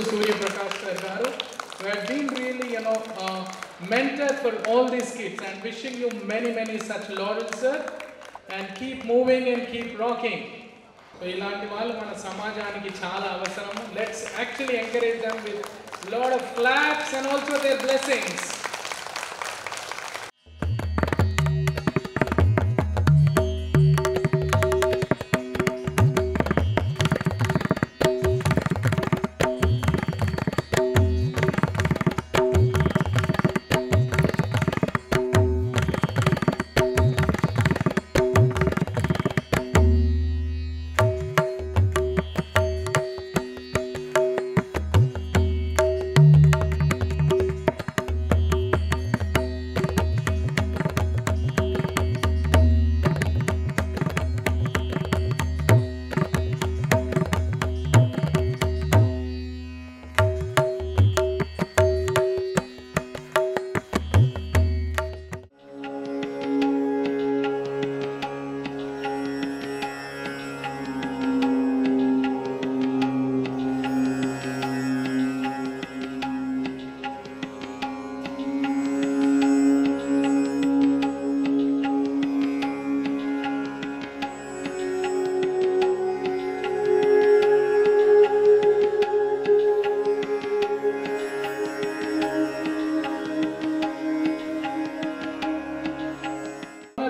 Surya Prakash sir garu, who have been really, mentor for all these kids, and wishing you many such laurels, sir, and keep moving and keep rocking. So ilanti vallu mana samajaniki chaala avasaramu. Let's actually encourage them with lot of claps and also their blessings.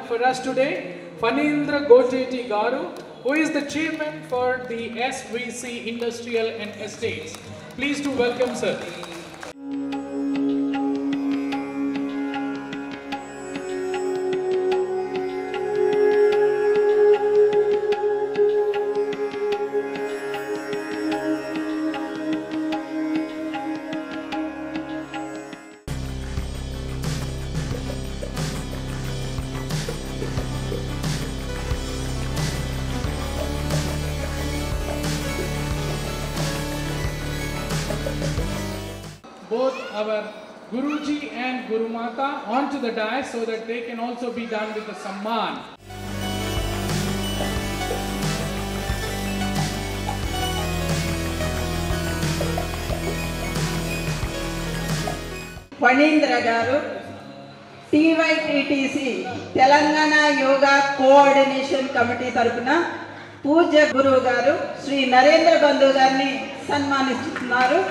For us today, Phanindra Gojeti Garu, who is the chairman for the SVC Industrial and Estates. Please do welcome, sir. Both our Guruji and Guru Mata onto the dais so that they can also be done with the Samman. Phanindra garu, TYTTC Telangana Yoga Coordination Committee tarupuna Pooja Guru garu Sri Narendra Bandhu garni సన్మానిస్తున్నారు.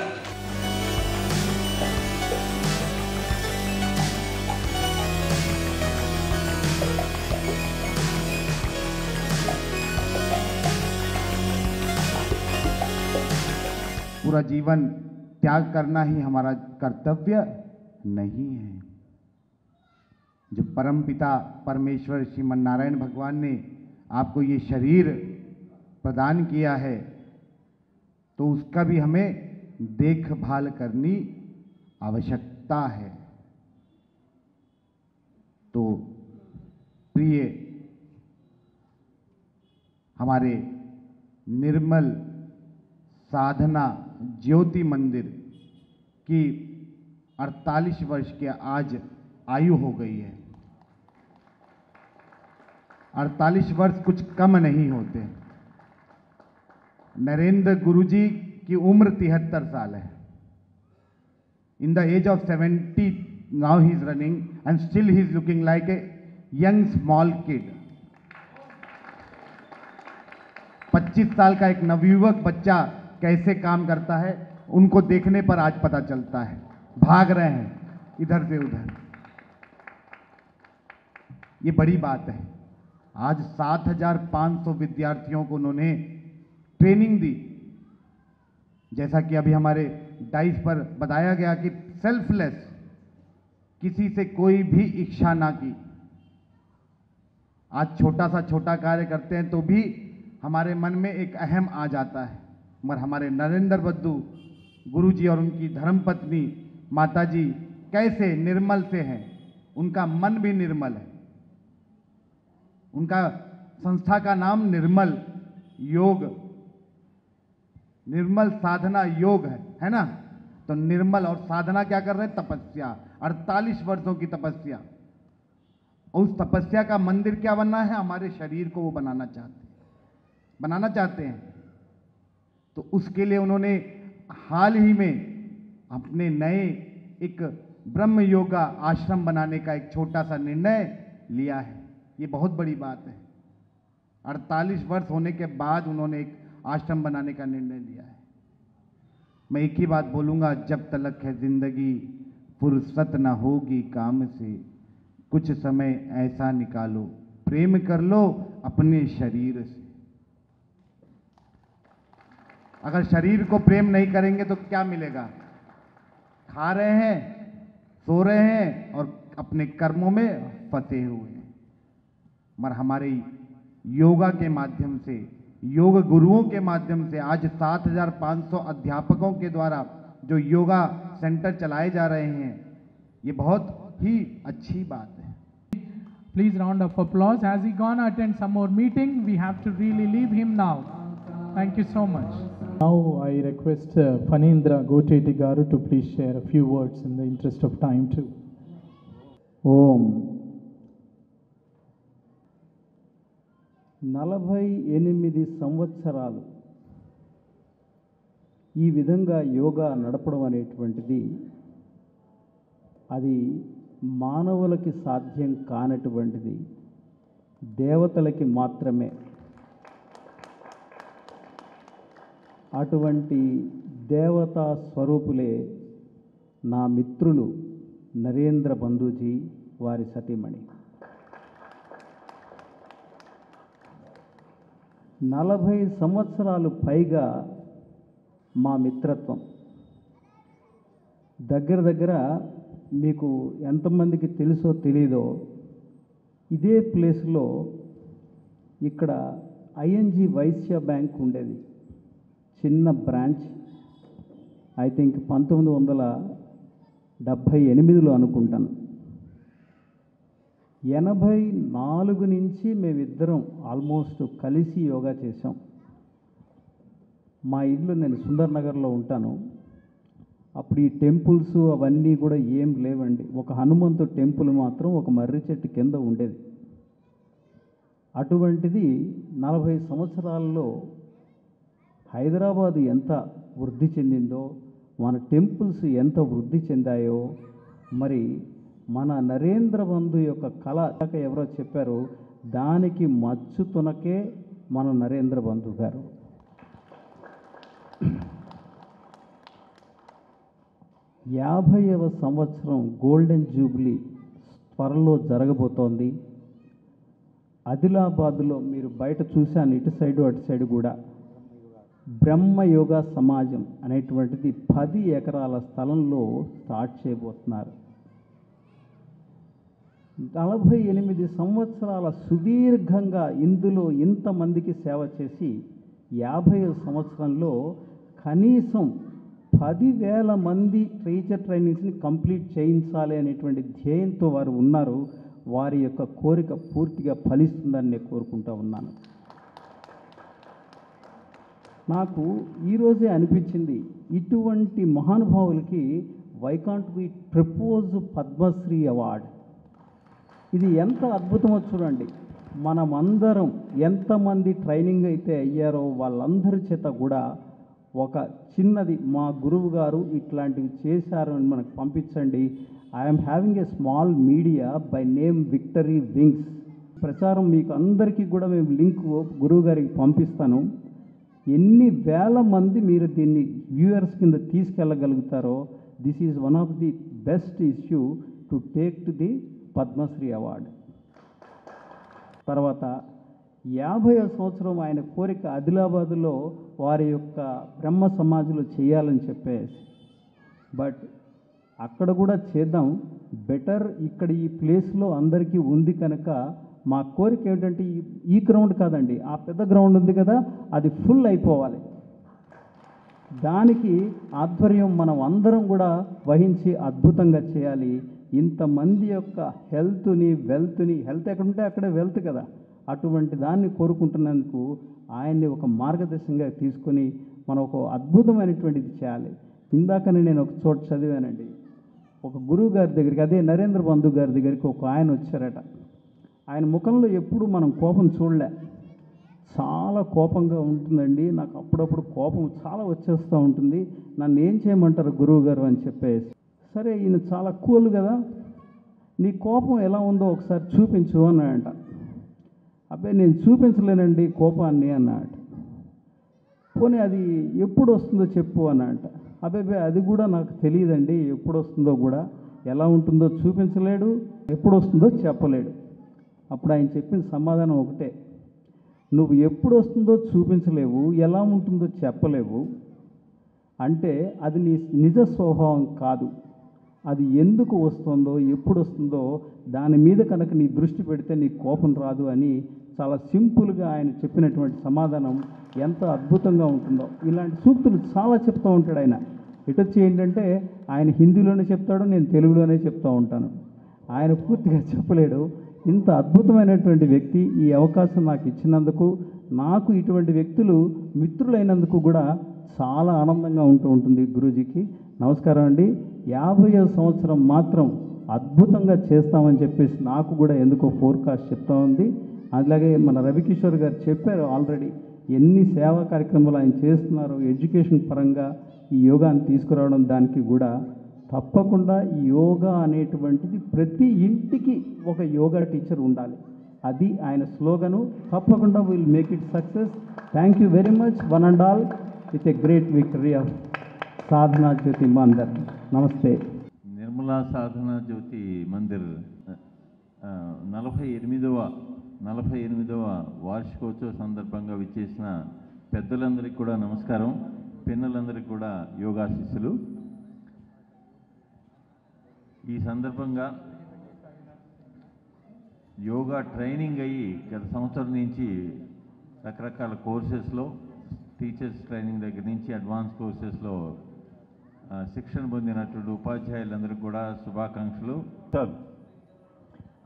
पूरा जीवन त्याग करना ही हमारा कर्तव्य नहीं है। जो परमपिता परमेश्वर श्रीमन नारायण भगवान ने आपको ये शरीर प्रदान किया है, तो उसका भी हमें देखभाल करनी आवश्यकता है। तो प्रिय हमारे निर्मल साधना ज्योति मंदिर की 48 वर्ष के आज आयु हो गई है। 48 वर्ष कुछ कम नहीं होते। नरेंद्र गुरुजी की उम्र 73 साल है। In the age of 70 now he is running and still he is looking like a young small kid. 25 साल का एक नवयुवक बच्चा कैसे काम करता है, उनको देखने पर आज पता चलता है। भाग रहे हैं इधर से उधर, ये बड़ी बात है। आज 7,500 विद्यार्थियों को उन्होंने ट्रेनिंग दी। जैसा कि अभी हमारे डाइस पर बताया गया कि सेल्फलेस, किसी से कोई भी इच्छा ना की। आज छोटा सा छोटा कार्य करते हैं तो भी हमारे मन में एक अहम आ जाता है, मगर हमारे नरेंद्र बद्दू गुरुजी और उनकी धर्मपत्नी माताजी कैसे निर्मल से हैं। उनका मन भी निर्मल है। उनका संस्था का नाम निर्मल योग, निर्मल साधना योग है ना। तो निर्मल और साधना क्या कर रहे हैं? तपस्या, 48 वर्षों की तपस्या। और उस तपस्या का मंदिर क्या बनना है? हमारे शरीर को वो बनाना चाहते हैं। तो उसके लिए उन्होंने हाल ही में अपने नए एक ब्रह्म योगा आश्रम बनाने का एक छोटा सा निर्णय लिया है। ये बहुत बड़ी बात है। 48 वर्ष होने के बाद उन्होंने एक आश्रम बनाने का निर्णय लिया है। मैं एक ही बात बोलूँगा, जब तलक है जिंदगी फुर्सत न होगी काम से, कुछ समय ऐसा निकालो प्रेम कर लो अपने शरीर से। अगर शरीर को प्रेम नहीं करेंगे तो क्या मिलेगा? खा रहे हैं, सो रहे हैं और अपने कर्मों में फंसे हुए हैं। मगर हमारे योगा के माध्यम से, योग गुरुओं के माध्यम से आज 7500 अध्यापकों के द्वारा जो योगा सेंटर चलाए जा रहे हैं, ये बहुत ही अच्छी बात है। Please round of applause. Has he gone attend some more meeting? We have to really leave him now. Thank you so much. Now I request Phanindra Goteti Garu to please share a few words in the interest of time too. ఓం 48 సంవత్సరాలు ఈ విధంగా యోగా నడపడం అనేటువంటిది అది మానవులకి సాధ్యం కానటువంటిది, దేవతలకి మాత్రమే. అటువంటి దేవతా స్వరూపులే నా మిత్రులు నరేంద్ర బంధుజీ వారి సతీమణి. 40 సంవత్సరాలు పైగా మా మిత్రత్వం. దగ్గర మీకు ఎంతమందికి తెలుసో తెలీదో, ఇదే ప్లేస్లో ఇక్కడ ఐఎన్జి వైశ్య బ్యాంక్ ఉండేది, చిన్న బ్రాంచ్. ఐ థింక్ 1978లో అనుకుంటాను. 84 నుంచి మేమిద్దరం ఆల్మోస్ట్ కలిసి యోగా చేసాం. మా ఇల్లు, నేను సుందర్ నగర్లో ఉంటాను. అప్పుడు ఈ టెంపుల్స్ అవన్నీ కూడా ఏం లేవండి. ఒక హనుమంతు టెంపుల్ మాత్రం ఒక మర్రి చెట్టు కింద ఉండేది. అటువంటిది 40 సంవత్సరాల్లో హైదరాబాదు ఎంత వృద్ధి చెందిందో, మన టెంపుల్స్ ఎంత వృద్ధి చెందాయో, మరి మన నరేంద్ర బంధు యొక్క కళ ఎవరో చెప్పారు, దానికి మచ్చు తునకే మన నరేంద్ర బంధు గారు. యాభైవ సంవత్సరం గోల్డెన్ జూబ్లీ త్వరలో జరగబోతోంది. ఆదిలాబాద్లో మీరు బయట చూశాను, ఇటు సైడు అటు సైడు కూడా బ్రహ్మ యోగా సమాజం అనేటువంటిది 10 ఎకరాల స్థలంలో స్టార్ట్ చేయబోతున్నారు. 48 సంవత్సరాల సుదీర్ఘంగా ఇందులో ఇంతమందికి సేవ చేసి 50వ సంవత్సరంలో కనీసం 10,000 మంది టీచర్ ట్రైనింగ్స్ని కంప్లీట్ చేయించాలి అనేటువంటి ధ్యేయంతో వారు ఉన్నారు. వారి యొక్క కోరిక పూర్తిగా ఫలిస్తుందని నేను కోరుకుంటూ ఉన్నాను. నాకు ఈరోజే అనిపించింది, ఇటువంటి మహానుభావులకి why can't we propose Padmashri award. ఇది ఎంత అద్భుతమో చూడండి. మనమందరం ఎంతమంది ట్రైనింగ్ అయితే అయ్యారో వాళ్ళందరి చేత కూడా ఒక చిన్నది, మా గురువు గారు ఇట్లాంటివి చేశారు అని మనకు పంపించండి. I'm having a small media by name victory wings. ప్రచారం మీకు అందరికీ కూడా మేము లింక్ గురువు గారికి పంపిస్తాను. ఎన్ని వేల మంది మీరు దీన్ని వ్యూయర్స్ కింద తీసుకెళ్ళగలుగుతారో, this is one of the best issue to take to the Padmashri award. తర్వాత 50వ సంవత్సరం ఆయన కోరిక ఆదిలాబాదులో వారి యొక్క బ్రహ్మ సమాజంలో చేయాలని చెప్పేసి, బట్ అక్కడ కూడా చేద్దాం, బెటర్ ఇక్కడ ఈ ప్లేస్లో అందరికీ ఉంది కనుక మా కోరిక ఏమిటంటే ఈ గ్రౌండ్ కాదండి, ఆ పెద్ద గ్రౌండ్ ఉంది కదా, అది ఫుల్ అయిపోవాలి. దానికి ఆధ్వర్యం మనం అందరం కూడా వహించి అద్భుతంగా చేయాలి. ఇంతమంది యొక్క హెల్త్ని, వెల్త్ని, హెల్త్ ఎక్కడుంటే అక్కడే వెల్త్ కదా, అటువంటి దాన్ని కోరుకుంటున్నందుకు ఆయన్ని ఒక మార్గదర్శనంగా తీసుకొని మనం ఒక అద్భుతమైనటువంటిది చేయాలి. ఇందాకనే నేను ఒక చోట చదివానండి, ఒక గురువు గారి దగ్గరికి, అదే నరేంద్ర బంధు గారి దగ్గరికి ఒక ఆయన వచ్చారట. ఆయన ముఖంలో ఎప్పుడు మనం కోపం చూడలే, చాలా కోపంగా ఉంటుందండి. నాకు అప్పుడప్పుడు కోపం చాలా వచ్చేస్తూ ఉంటుంది. నన్ను ఏం చేయమంటారు గురువు గారు అని చెప్పేసి, సరే ఈయన చాలా కూల్ కదా, నీ కోపం ఎలా ఉందో ఒకసారి చూపించు అన్నాడంట. అబ్బాయి నేను చూపించలేనండి కోపాన్ని అన్నాడు. పోనీ అది ఎప్పుడు వస్తుందో చెప్పు అన్నాడంట. అబ్బాయి అది కూడా నాకు తెలియదండి, ఎప్పుడు వస్తుందో కూడా, ఎలా ఉంటుందో చూపించలేడు, ఎప్పుడు వస్తుందో చెప్పలేడు. అప్పుడు ఆయన చెప్పిన సమాధానం ఒకటే, నువ్వు ఎప్పుడు వస్తుందో చూపించలేవు, ఎలా ఉంటుందో చెప్పలేవు అంటే అది నీ నిజ స్వభావం కాదు. అది ఎందుకు వస్తుందో ఎప్పుడు వస్తుందో దాని మీద కనుక నీ దృష్టి పెడితే నీ కోపం రాదు అని చాలా సింపుల్గా ఆయన చెప్పినటువంటి సమాధానం ఎంత అద్భుతంగా ఉంటుందో. ఇలాంటి సూక్తులు చాలా చెప్తూ ఉంటాడు ఆయన. ఇటొచ్చి ఏంటంటే ఆయన హిందీలోనే చెప్తాడు, నేను తెలుగులోనే చెప్తూ ఉంటాను. ఆయన పూర్తిగా చెప్పలేడు. ఇంత అద్భుతమైనటువంటి వ్యక్తి ఈ అవకాశం నాకు ఇచ్చినందుకు, నాకు ఇటువంటి వ్యక్తులు మిత్రులైనందుకు కూడా చాలా ఆనందంగా ఉంటుంది. గురూజీకి నమస్కారం అండి. 50వ సంవత్సరం మాత్రం అద్భుతంగా చేస్తామని చెప్పేసి నాకు కూడా ఎందుకో ఫోర్కాస్ట్ చెప్తా ఉంది. అలాగే మన రవికిషోర్ గారు చెప్పారు ఆల్రెడీ ఎన్ని సేవా కార్యక్రమాలు ఆయన చేస్తున్నారు ఎడ్యుకేషన్ పరంగా ఈ యోగాని తీసుకురావడం. దానికి కూడా తప్పకుండా ఈ యోగా అనేటువంటిది ప్రతి ఇంటికి ఒక యోగా టీచర్ ఉండాలి, అది ఆయన స్లోగను. తప్పకుండా will make it success. Thank you very much one and all with a great victory of Sadhana Jyothi Mandir. నమస్తే. నిర్మలా సాధనా జ్యోతి మందిర్ 48వ వార్షికోత్సవ సందర్భంగా విచ్చేసిన పెద్దలందరికీ కూడా నమస్కారం, పిన్నలందరికీ కూడా యోగాశిస్సులు. ఈ సందర్భంగా యోగా ట్రైనింగ్ అయ్యి గత సంవత్సరం నుంచి రకరకాల కోర్సెస్లో టీచర్స్ ట్రైనింగ్ దగ్గర నుంచి అడ్వాన్స్ కోర్సెస్లో శిక్షణ పొందినటువంటి ఉపాధ్యాయులందరికీ కూడా శుభాకాంక్షలు.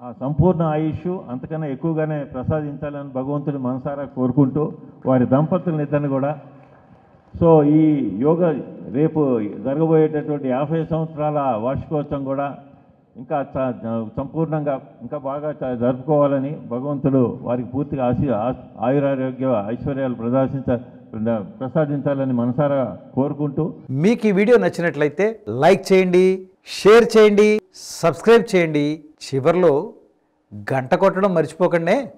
ఆ సంపూర్ణ ఆయుష్ అంతకన్నా ఎక్కువగానే ప్రసాదించాలని భగవంతుడు మనసారా కోరుకుంటూ వారి దంపతులనిద్దరిని కూడా, సో ఈ యోగా రేపు జరగబోయేటటువంటి 50 సంవత్సరాల వార్షికోత్సవం కూడా ఇంకా సంపూర్ణంగా ఇంకా బాగా జరుపుకోవాలని భగవంతుడు వారికి పూర్తిగా ఆయురారోగ్య ఐశ్వర్యాలు ప్రసాదించాలని మనసారా కోరుకుంటూ, మీకు ఈ వీడియో నచ్చినట్లయితే లైక్ చేయండి, షేర్ చేయండి, సబ్స్క్రైబ్ చేయండి. చివర్లో గంట కొట్టడం మర్చిపోకండి.